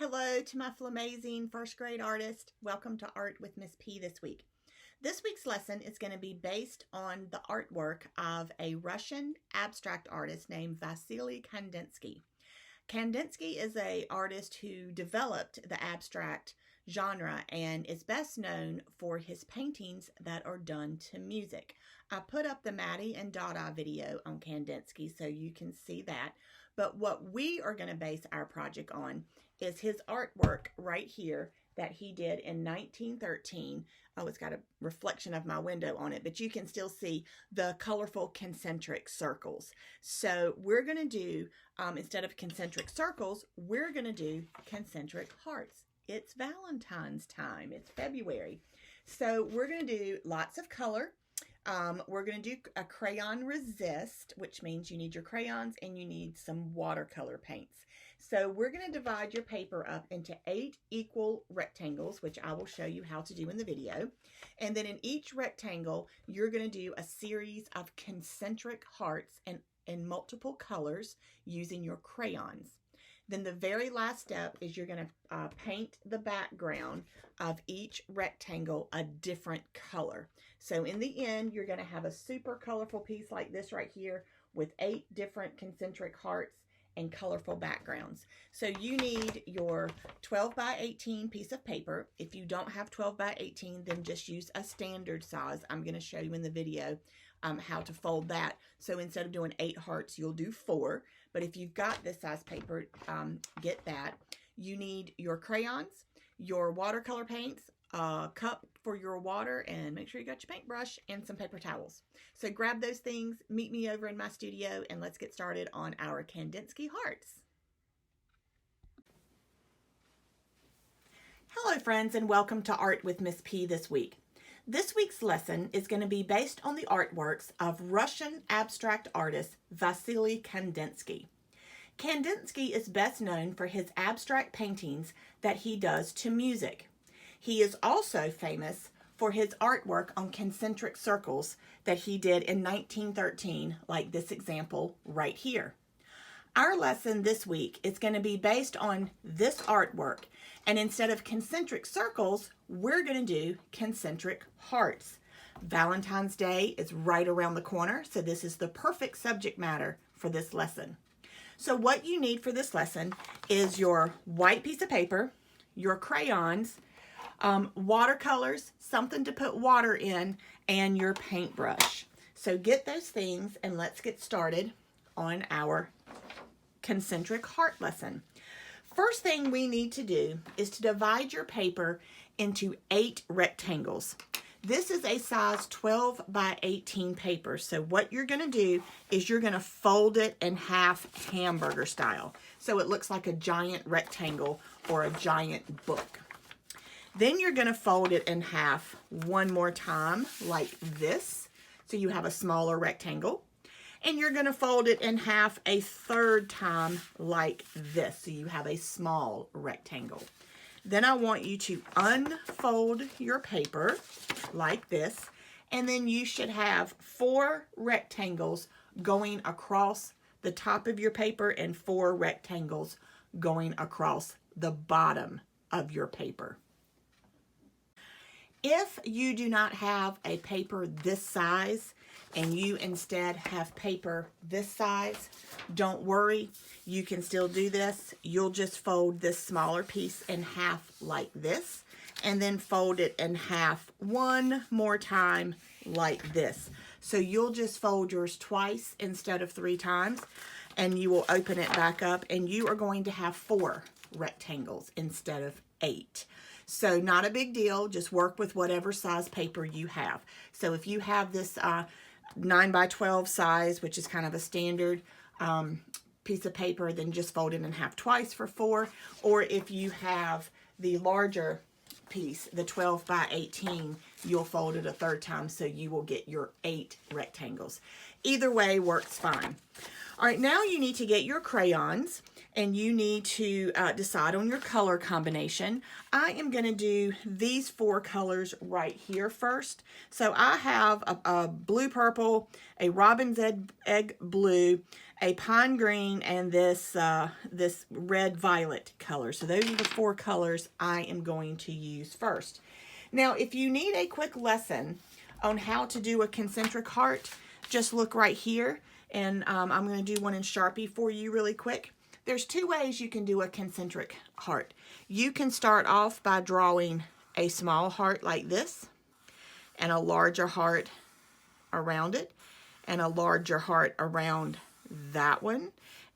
Hello to my amazing first grade artist. Welcome to Art with Miss P this week. This week's lesson is going to be based on the artwork of a Russian abstract artist named Vasily Kandinsky. Kandinsky is an artist who developed the abstract genre and is best known for his paintings that are done to music. I put up the Maddie and Dada video on Kandinsky so you can see that. But what we are going to base our project on is his artwork right here that he did in 1913. Oh, it's got a reflection of my window on it, but you can still see the colorful concentric circles. So we're going to do, instead of concentric circles, we're going to do concentric hearts. It's Valentine's time. It's February. So we're going to do lots of color. We're going to do a crayon resist, which means you need your crayons and you need some watercolor paints. So we're going to divide your paper up into 8 equal rectangles, which I will show you how to do in the video. And then in each rectangle, you're going to do a series of concentric hearts in multiple colors using your crayons. Then the very last step is you're going to paint the background of each rectangle a different color. So in the end, you're going to have a super colorful piece like this right here with 8 different concentric hearts and colorful backgrounds. So you need your 12 by 18 piece of paper. If you don't have 12 by 18, then just use a standard size. I'm going to show you in the video how to fold that. So instead of doing 8 hearts, you'll do 4. But if you've got this size paper, get that. You need your crayons, your watercolor paints, a cup for your water, and make sure you got your paintbrush and some paper towels. So grab those things, meet me over in my studio, and let's get started on our Kandinsky Hearts. Hello friends, and welcome to Art with Miss P this week. This week's lesson is going to be based on the artworks of Russian abstract artist Vasily Kandinsky. Kandinsky is best known for his abstract paintings that he does to music. He is also famous for his artwork on concentric circles that he did in 1913, like this example right here. Our lesson this week is going to be based on this artwork, and instead of concentric circles, we're going to do concentric hearts. Valentine's Day is right around the corner, so this is the perfect subject matter for this lesson. So what you need for this lesson is your white piece of paper, your crayons, watercolors, something to put water in, and your paintbrush. So get those things and let's get started on our concentric heart lesson. First thing we need to do is to divide your paper into 8 rectangles. This is a size 12 by 18 paper. So what you're going to do is you're going to fold it in half hamburger style. So it looks like a giant rectangle or a giant book. Then you're going to fold it in half one more time like this. So you have a smaller rectangle. And you're going to fold it in half a third time like this. So you have a small rectangle. Then I want you to unfold your paper like this. And then you should have 4 rectangles going across the top of your paper and 4 rectangles going across the bottom of your paper. If you do not have a paper this size and you instead have paper this size, don't worry, you can still do this. You'll just fold this smaller piece in half like this and then fold it in half one more time like this. So you'll just fold yours twice instead of 3 times, and you will open it back up, and you are going to have 4 rectangles instead of 8. So not a big deal, just work with whatever size paper you have. So if you have this 9 by 12 size, which is kind of a standard piece of paper, then just fold it in half twice for 4. Or if you have the larger piece, the 12 by 18, you'll fold it a third time so you will get your 8 rectangles. Either way works fine. All right, now you need to get your crayons and you need to decide on your color combination. I am going to do these 4 colors right here first. So I have a blue purple, a robin's egg blue, a pine green, and this this red violet color. So those are the 4 colors I am going to use first. Now, if you need a quick lesson on how to do a concentric heart, just look right here, and I'm going to do one in Sharpie for you really quick. There's 2 ways you can do a concentric heart. You can start off by drawing a small heart like this, and a larger heart around it, and a larger heart around that one,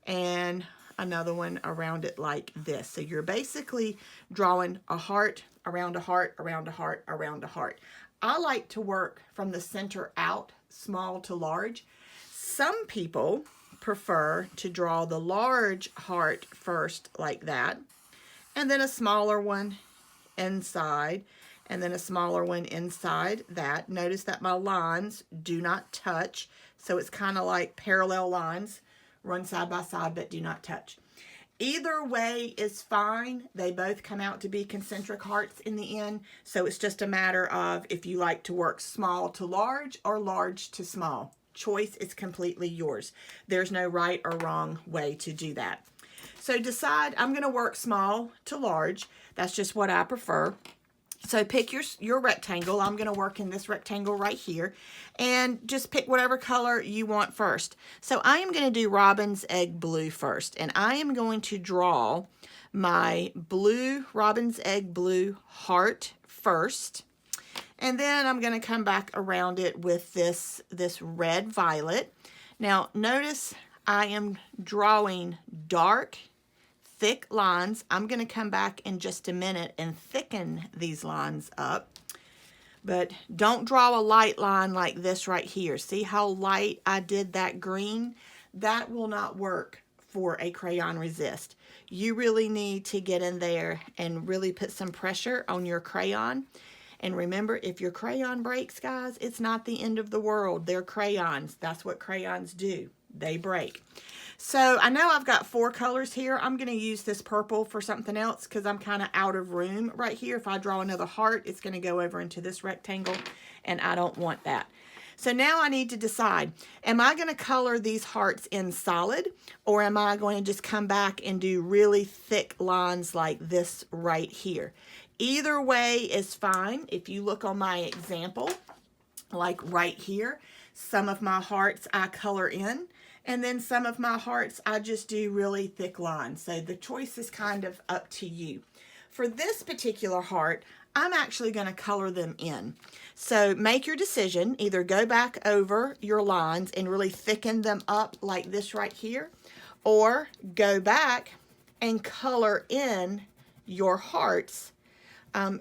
and another one around it like this. So you're basically drawing a heart around a heart around a heart around a heart. I like to work from the center out, small to large. Some people prefer to draw the large heart first like that, and then a smaller one inside, and then a smaller one inside that. Notice that my lines do not touch, so it's kind of like parallel lines, run side by side but do not touch. Either way is fine. They both come out to be concentric hearts in the end, so it's just a matter of if you like to work small to large or large to small. Choice is completely yours. There's no right or wrong way to do that. So decide, I'm going to work small to large. That's just what I prefer. So pick your rectangle. I'm going to work in this rectangle right here, and just pick whatever color you want first. So I am going to do Robin's Egg Blue first, and I am going to draw my blue Robin's Egg Blue heart first, and then I'm going to come back around it with this red violet. Now notice I am drawing dark, thick lines. I'm going to come back in just a minute and thicken these lines up. But don't draw a light line like this right here. See how light I did that green? That will not work for a crayon resist. You really need to get in there and really put some pressure on your crayon. And remember, if your crayon breaks, guys, it's not the end of the world. They're crayons. That's what crayons do. They break. So I know I've got 4 colors here. I'm going to use this purple for something else because I'm kind of out of room right here. If I draw another heart, it's going to go over into this rectangle, and I don't want that. So now I need to decide, am I going to color these hearts in solid, or am I going to just come back and do really thick lines like this right here? Either way is fine. If you look on my example, like right here, some of my hearts I color in, and then some of my hearts I just do really thick lines. So the choice is kind of up to you. For this particular heart, I'm actually going to color them in. So make your decision. Either go back over your lines and really thicken them up like this right here, or go back and color in your hearts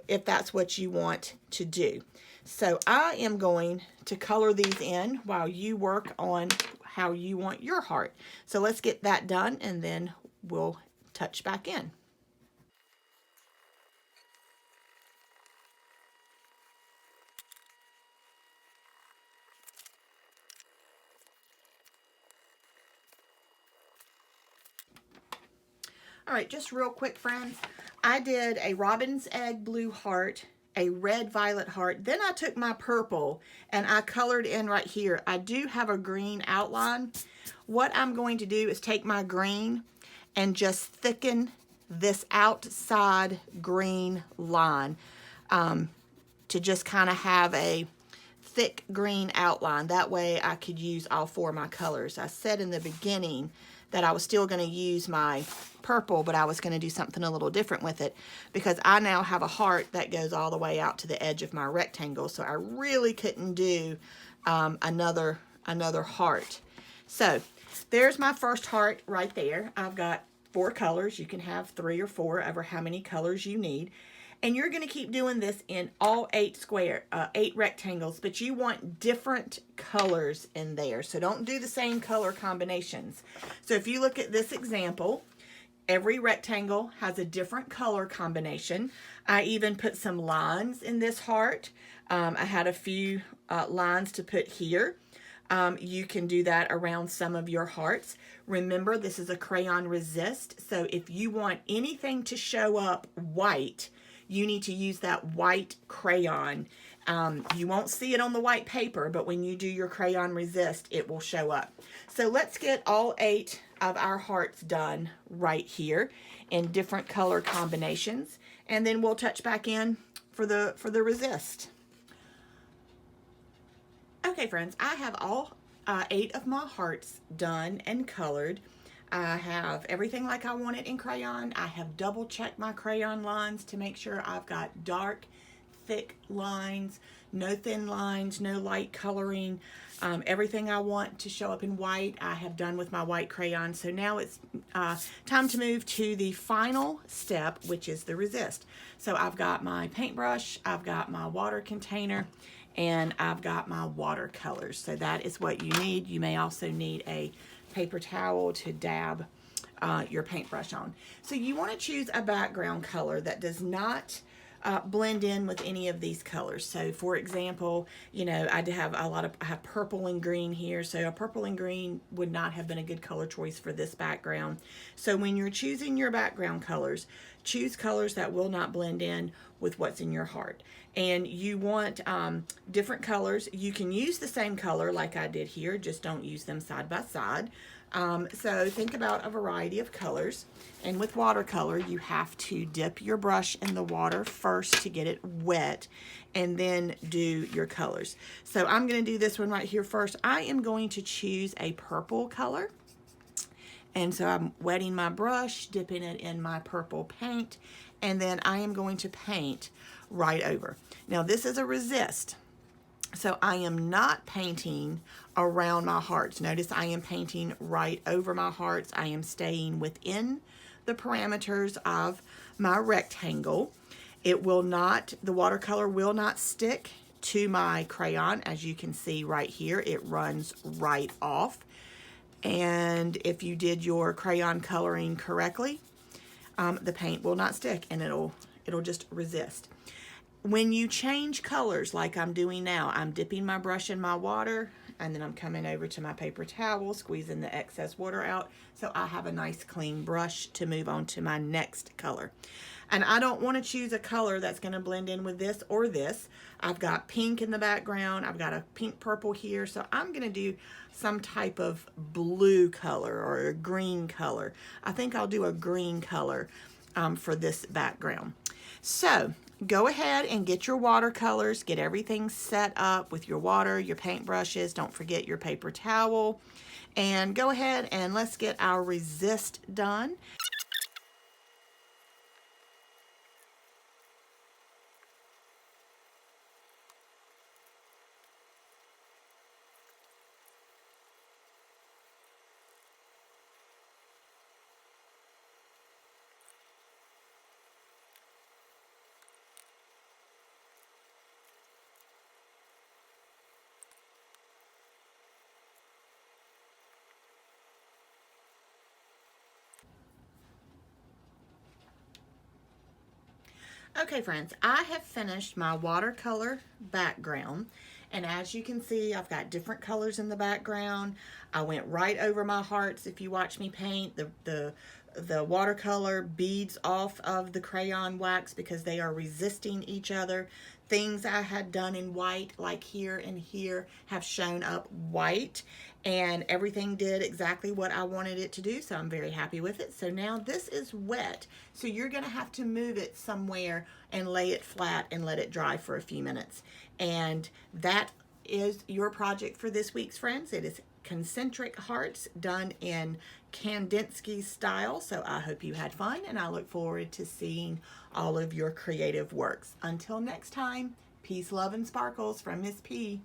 if that's what you want to do. So I am going to color these in while you work on how you want your heart. So let's get that done, and then we'll touch back in. All right, just real quick, friends. I did a Robin's Egg Blue heart, a red violet heart. Then I took my purple and I colored in right here. I do have a green outline. What I'm going to do is take my green and just thicken this outside green line to just kind of have a thick green outline. That way I could use all 4 of my colors. I said in the beginning that I was still going to use my purple, but I was going to do something a little different with it because I now have a heart that goes all the way out to the edge of my rectangle, so I really couldn't do another heart. So there's my first heart right there. I've got 4 colors. You can have 3 or 4 over how many colors you need. And you're going to keep doing this in all 8 rectangles, but you want different colors in there. So don't do the same color combinations. So if you look at this example, every rectangle has a different color combination. I even put some lines in this heart. I had a few lines to put here. You can do that around some of your hearts. Remember, this is a crayon resist, so if you want anything to show up white, you need to use that white crayon. You won't see it on the white paper, but when you do your crayon resist, it will show up. So let's get all 8 of our hearts done right here in different color combinations, and then we'll touch back in for the resist. Okay, friends, I have all 8 of my hearts done and colored. I have everything like I want it in crayon. I have double checked my crayon lines to make sure I've got dark, thick lines, no thin lines, no light coloring. Everything I want to show up in white, I have done with my white crayon. So now it's time to move to the final step, which is the resist. So I've got my paintbrush, I've got my water container, and I've got my watercolors. So that is what you need. You may also need a paper towel to dab your paintbrush on. So you want to choose a background color that does not blend in with any of these colors. So for example, you know, I have purple and green here, so a purple and green would not have been a good color choice for this background. So when you're choosing your background colors, choose colors that will not blend in with what's in your heart. And you want different colors. You can use the same color like I did here, just don't use them side by side. So think about a variety of colors. And with watercolor, you have to dip your brush in the water first to get it wet, and then do your colors. So I'm going to do this one right here first. I am going to choose a purple color. And so I'm wetting my brush, dipping it in my purple paint, and then I am going to paint right over. Now this is a resist, so I am not painting around my hearts. Notice I am painting right over my hearts. I am staying within the parameters of my rectangle. It will not, the watercolor will not stick to my crayon. As you can see right here, it runs right off. And if you did your crayon coloring correctly, the paint will not stick, and it'll just resist. When you change colors like I'm doing now, I'm dipping my brush in my water, and then I'm coming over to my paper towel, squeezing the excess water out, so I have a nice clean brush to move on to my next color. And I don't want to choose a color that's going to blend in with this or this. I've got pink in the background, I've got a pink purple here, so I'm going to do some type of blue color or a green color. I think I'll do a green color for this background. So go ahead and get your watercolors, get everything set up with your water, your paintbrushes, don't forget your paper towel, and go ahead and let's get our resist done. Okay, friends, I have finished my watercolor background, and as you can see, I've got different colors in the background. I went right over my hearts. If you watch me paint, the watercolor beads off of the crayon wax because they are resisting each other. Things I had done in white, like here and here, have shown up white, and everything did exactly what I wanted it to do, so I'm very happy with it. So now this is wet, so you're going to have to move it somewhere and lay it flat and let it dry for a few minutes. And that is your project for this week's friends. It is concentric hearts done in Kandinsky style. So I hope you had fun, and I look forward to seeing all of your creative works. Until next time, peace, love, and sparkles from Miss P.